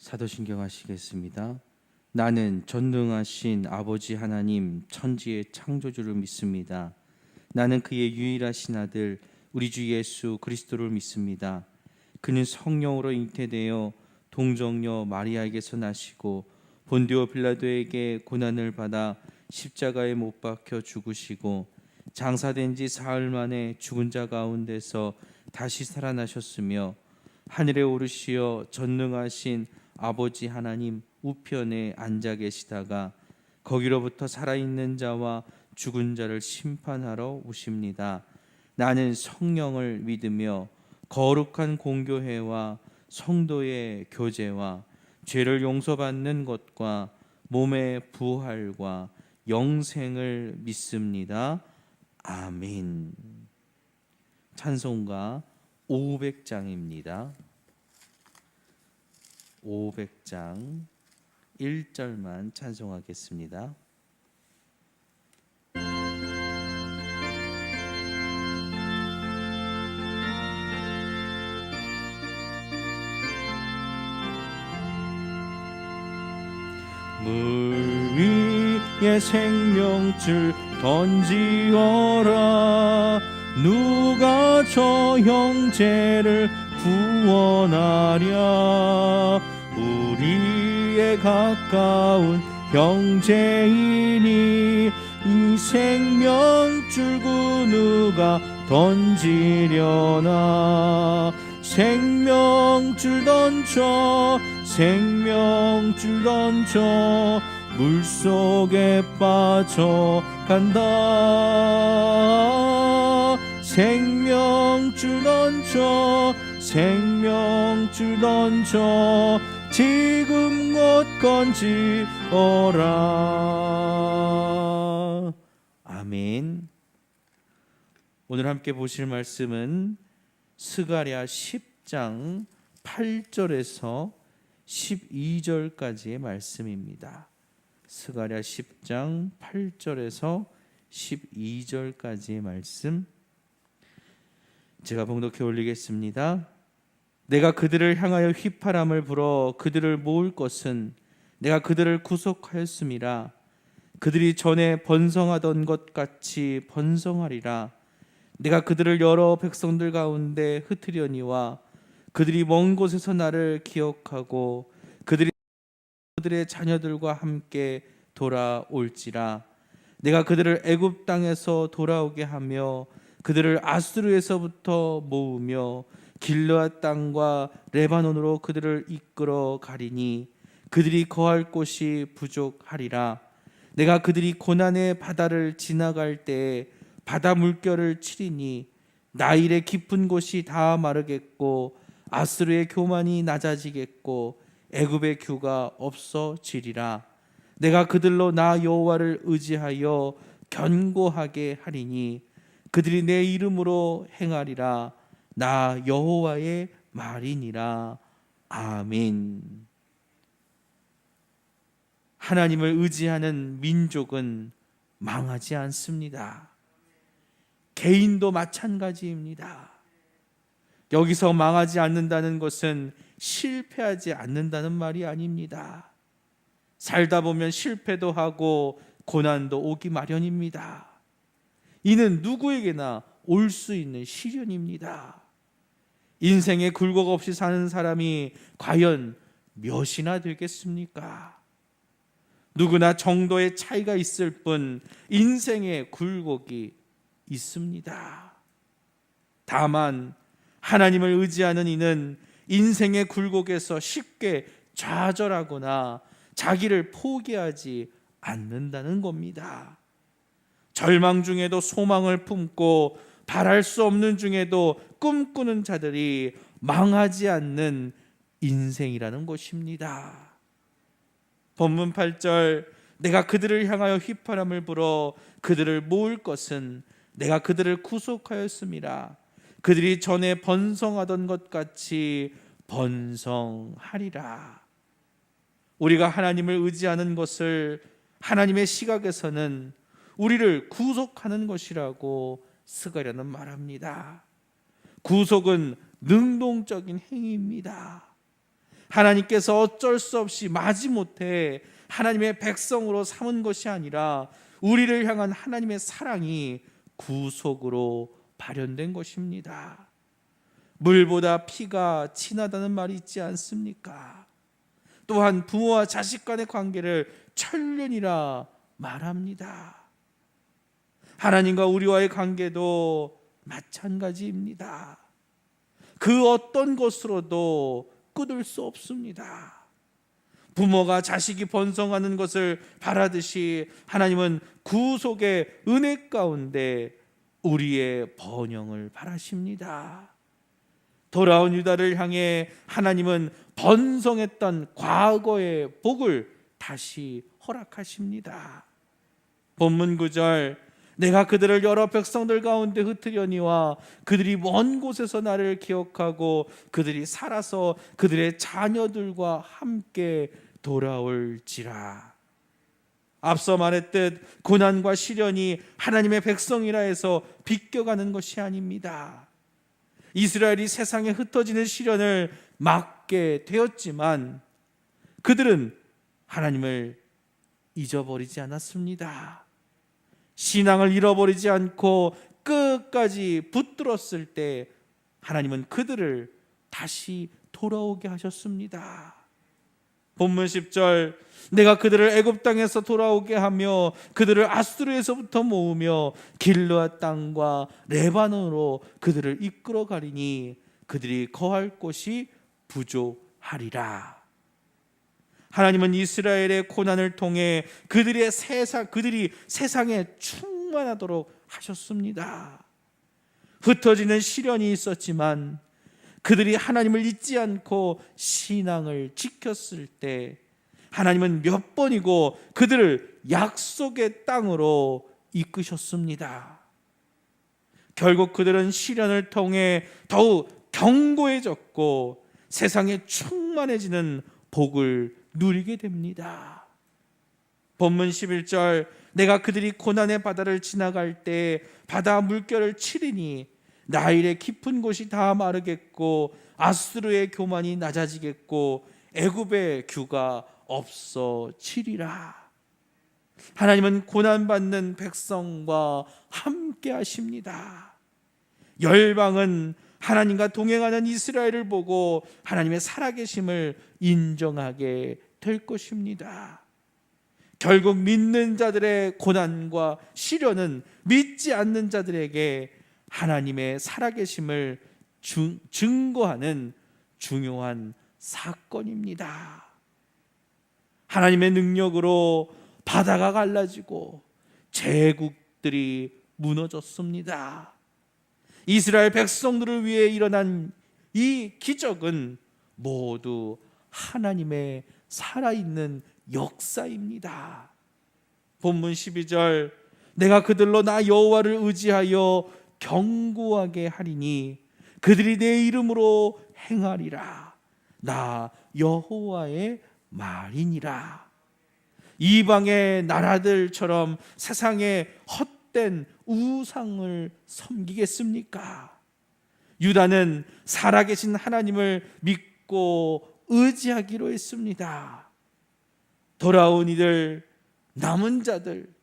사도신경 하시겠습니다. 나는 전능하신 아버지 하나님 천지의 창조주를 믿습니다. 나는 그의 유일하신 아들 우리 주 예수 그리스도를 믿습니다. 그는 성령으로 잉태되어 동정녀 마리아에게서 나시고 본디오 빌라도에게 고난을 받아 십자가에 못 박혀 죽으시고 장사된 지 사흘 만에 죽은 자 가운데서 다시 살아나셨으며 하늘에 오르시어 전능하신 아버지 하나님 우편에 앉아 계시다가 거기로부터 살아있는 자와 죽은 자를 심판하러 오십니다. 나는 성령을 믿으며 거룩한 공교회와 성도의 교제와 죄를 용서받는 것과 몸의 부활과 영생을 믿습니다. 아멘. 찬송가 500장입니다. 500장 1절만 찬송하겠습니다. 물 위에 생명줄 던지어라. 누가 저 형제를 구원하랴. 우리의 가까운 형제이니 이 생명줄 그 누가 던지려나. 생명줄 던져 생명줄 던져 물속에 빠져간다. 생명줄 던져 생명줄 던져 지금 곧 건지어라. 아멘. 오늘 함께 보실 말씀은 스가랴 10장 8절에서 12절까지의 말씀입니다. 스가랴 10장 8절에서 12절까지의 말씀 제가 봉독해 올리겠습니다. 내가 그들을 향하여 휘파람을 불어 그들을 모을 것은 내가 그들을 구속하였음이라. 그들이 전에 번성하던 것 같이 번성하리라. 내가 그들을 여러 백성들 가운데 흩으려니와 그들이 먼 곳에서 나를 기억하고 그들이 그들의 자녀들과 함께 돌아올지라. 내가 그들을 애굽 땅에서 돌아오게 하며 그들을 아수르에서부터 모으며 길르앗 땅과 레바논으로 그들을 이끌어 가리니 그들이 거할 곳이 부족하리라. 내가 그들이 고난의 바다를 지나갈 때에 바다 물결을 치리니 나일의 깊은 곳이 다 마르겠고 아수르의 교만이 낮아지겠고 애굽의 규가 없어지리라. 내가 그들로 나 여호와를 의지하여 견고하게 하리니 그들이 내 이름으로 행하리라. 나 여호와의 말이니라. 아멘. 하나님을 의지하는 민족은 망하지 않습니다. 개인도 마찬가지입니다. 여기서 망하지 않는다는 것은 실패하지 않는다는 말이 아닙니다. 살다 보면 실패도 하고 고난도 오기 마련입니다. 이는 누구에게나 올 수 있는 시련입니다. 인생에 굴곡 없이 사는 사람이 과연 몇이나 되겠습니까? 누구나 정도의 차이가 있을 뿐 인생에 굴곡이 있습니다. 다만 하나님을 의지하는 이는 인생의 굴곡에서 쉽게 좌절하거나 자기를 포기하지 않는다는 겁니다. 절망 중에도 소망을 품고 바랄 수 없는 중에도 꿈꾸는 자들이 망하지 않는 인생이라는 것입니다. 본문 8절 내가 그들을 향하여 휘파람을 불어 그들을 모을 것은 내가 그들을 구속하였음이라. 그들이 전에 번성하던 것 같이 번성하리라. 우리가 하나님을 의지하는 것을 하나님의 시각에서는 우리를 구속하는 것이라고 스가랴는 말합니다. 구속은 능동적인 행위입니다. 하나님께서 어쩔 수 없이 마지못해 하나님의 백성으로 삼은 것이 아니라 우리를 향한 하나님의 사랑이 구속으로 발현된 것입니다. 물보다 피가 진하다는 말이 있지 않습니까? 또한 부모와 자식 간의 관계를 천륜이라 말합니다. 하나님과 우리와의 관계도 마찬가지입니다. 그 어떤 것으로도 끊을 수 없습니다. 부모가 자식이 번성하는 것을 바라듯이 하나님은 구속의 은혜 가운데 우리의 번영을 바라십니다. 돌아온 유다를 향해 하나님은 번성했던 과거의 복을 다시 허락하십니다. 본문 9절, 내가 그들을 여러 백성들 가운데 흩으려니와 그들이 먼 곳에서 나를 기억하고 그들이 살아서 그들의 자녀들과 함께 돌아올지라. 앞서 말했듯 고난과 시련이 하나님의 백성이라 해서 비껴가는 것이 아닙니다. 이스라엘이 세상에 흩어지는 시련을 막게 되었지만 그들은 하나님을 잊어버리지 않았습니다. 신앙을 잃어버리지 않고 끝까지 붙들었을 때 하나님은 그들을 다시 돌아오게 하셨습니다. 본문 10절, 내가 그들을 애굽 땅에서 돌아오게 하며 그들을 아수르에서부터 모으며 길르앗 땅과 레바논으로 그들을 이끌어 가리니 그들이 거할 곳이 부족하리라. 하나님은 이스라엘의 고난을 통해 그들이 세상에 충만하도록 하셨습니다. 흩어지는 시련이 있었지만 그들이 하나님을 잊지 않고 신앙을 지켰을 때 하나님은 몇 번이고 그들을 약속의 땅으로 이끄셨습니다. 결국 그들은 시련을 통해 더욱 견고해졌고 세상에 충만해지는 복을 누리게 됩니다. 본문 11절, 내가 그들이 고난의 바다를 지나갈 때 바다 물결을 치리니 나일의 깊은 곳이 다 마르겠고 아수르의 교만이 낮아지겠고 애굽의 규가 없어지리라. 하나님은 고난받는 백성과 함께 하십니다. 열방은 하나님과 동행하는 이스라엘을 보고 하나님의 살아계심을 인정하게 될 것입니다. 결국 믿는 자들의 고난과 시련은 믿지 않는 자들에게 하나님의 살아계심을 증거하는 중요한 사건입니다. 하나님의 능력으로 바다가 갈라지고 제국들이 무너졌습니다. 이스라엘 백성들을 위해 일어난 이 기적은 모두 하나님의 살아있는 역사입니다. 본문 12절, 내가 그들로 나 여호와를 의지하여 견고하게 하리니 그들이 내 이름으로 행하리라. 나 여호와의 말이니라. 이방의 나라들처럼 세상에 헛된 우상을 섬기겠습니까? 유다는 살아계신 하나님을 믿고 의지하기로 했습니다. 돌아온 이들, 남은 자들,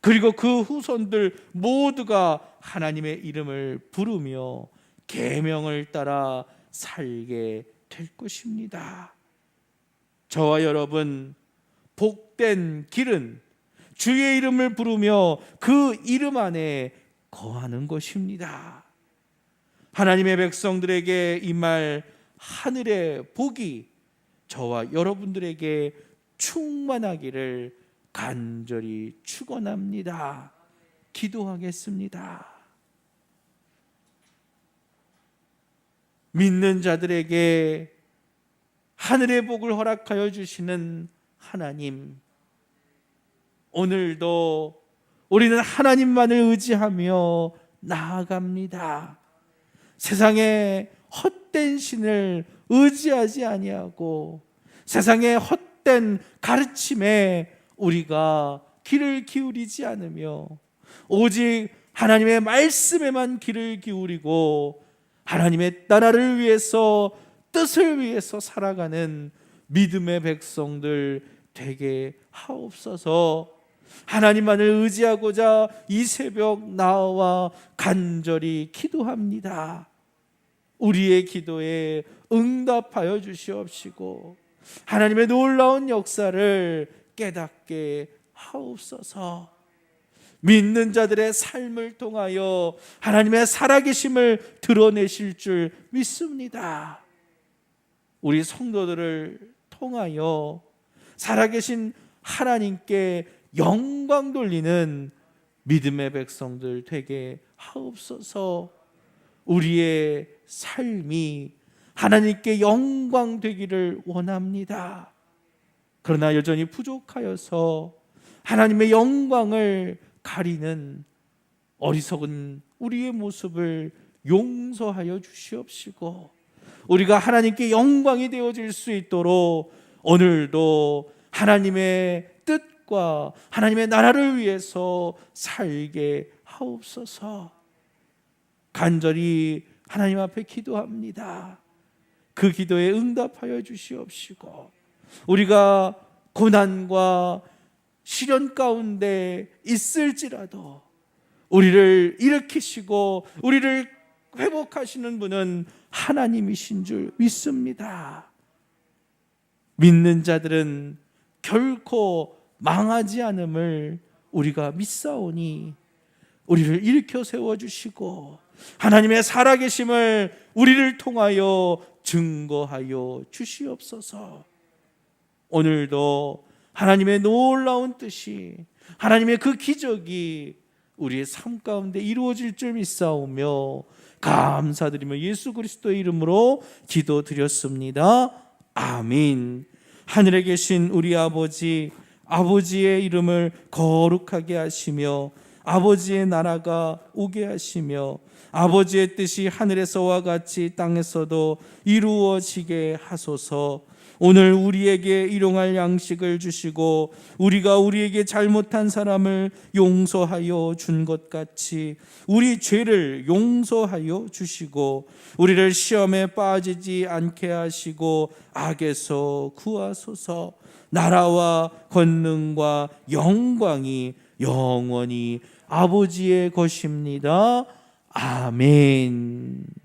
그리고 그 후손들 모두가 하나님의 이름을 부르며 계명을 따라 살게 될 것입니다. 저와 여러분, 복된 길은 주의 이름을 부르며 그 이름 안에 거하는 것입니다. 하나님의 백성들에게 임할 하늘의 복이 저와 여러분들에게 충만하기를 간절히 축원합니다. 기도하겠습니다. 믿는 자들에게 하늘의 복을 허락하여 주시는 하나님, 오늘도 우리는 하나님만을 의지하며 나아갑니다. 세상에 헛된 신을 의지하지 아니하고 세상의 헛된 가르침에 우리가 귀를 기울이지 않으며 오직 하나님의 말씀에만 귀를 기울이고 하나님의 나라를 위해서 뜻을 위해서 살아가는 믿음의 백성들 되게 하옵소서. 하나님만을 의지하고자 이 새벽 나와 간절히 기도합니다. 우리의 기도에 응답하여 주시옵시고 하나님의 놀라운 역사를 깨닫게 하옵소서. 믿는 자들의 삶을 통하여 하나님의 살아계심을 드러내실 줄 믿습니다. 우리 성도들을 통하여 살아계신 하나님께 영광 돌리는 믿음의 백성들 되게 하옵소서. 우리의 삶이 하나님께 영광 되기를 원합니다. 그러나 여전히 부족하여서 하나님의 영광을 가리는 어리석은 우리의 모습을 용서하여 주시옵시고 우리가 하나님께 영광이 되어질 수 있도록 오늘도 하나님의 뜻과 하나님의 나라를 위해서 살게 하옵소서. 간절히 하나님 앞에 기도합니다. 그 기도에 응답하여 주시옵시고 우리가 고난과 시련 가운데 있을지라도 우리를 일으키시고 우리를 회복하시는 분은 하나님이신 줄 믿습니다. 믿는 자들은 결코 망하지 않음을 우리가 믿사오니 우리를 일으켜 세워주시고 하나님의 살아계심을 우리를 통하여 증거하여 주시옵소서. 오늘도 하나님의 놀라운 뜻이 하나님의 그 기적이 우리의 삶 가운데 이루어질 줄 믿사오며 감사드리며 예수 그리스도의 이름으로 기도드렸습니다. 아멘. 하늘에 계신 우리 아버지, 아버지의 이름을 거룩하게 하시며 아버지의 나라가 오게 하시며 아버지의 뜻이 하늘에서와 같이 땅에서도 이루어지게 하소서. 오늘 우리에게 일용할 양식을 주시고 우리가 우리에게 잘못한 사람을 용서하여 준 것 같이 우리 죄를 용서하여 주시고 우리를 시험에 빠지지 않게 하시고 악에서 구하소서. 나라와 권능과 영광이 영원히 아버지의 것입니다. 아멘.